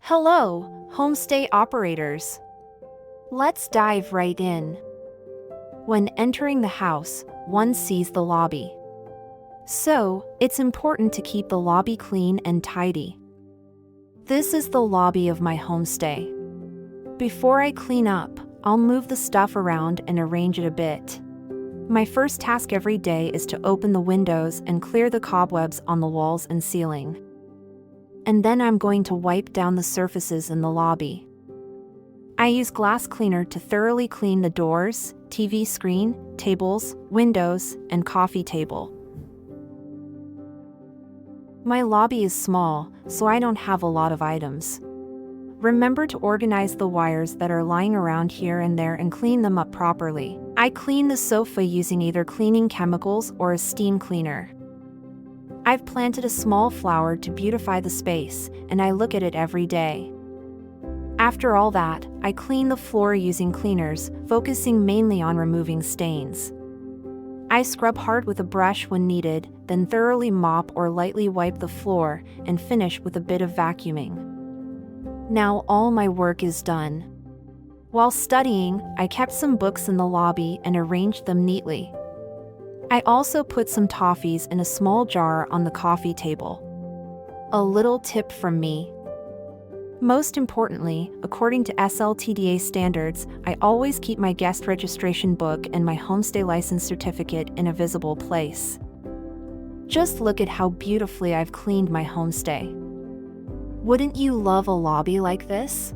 Hello, homestay operators. Let's dive right in. When entering the house, one sees the lobby. So, it's important to keep the lobby clean and tidy. This is the lobby of my homestay. Before I clean up, I'll move the stuff around and arrange it a bit. My first task every day is to open the windows and clear the cobwebs on the walls and ceiling. And then I'm going to wipe down the surfaces in the lobby. I use glass cleaner to thoroughly clean the doors, TV screen, tables, windows, and coffee table. My lobby is small, so I don't have a lot of items. Remember to organize the wires that are lying around here and there and clean them up properly. I clean the sofa using either cleaning chemicals or a steam cleaner. I've planted a small flower to beautify the space, and I look at it every day. After all that, I clean the floor using cleaners, focusing mainly on removing stains. I scrub hard with a brush when needed, then thoroughly mop or lightly wipe the floor, and finish with a bit of vacuuming. Now all my work is done. While studying, I kept some books in the lobby and arranged them neatly. I also put some toffees in a small jar on the coffee table. A little tip from me. Most importantly, according to SLTDA standards, I always keep my guest registration book and my homestay license certificate in a visible place. Just look at how beautifully I've cleaned my homestay. Wouldn't you love a lobby like this?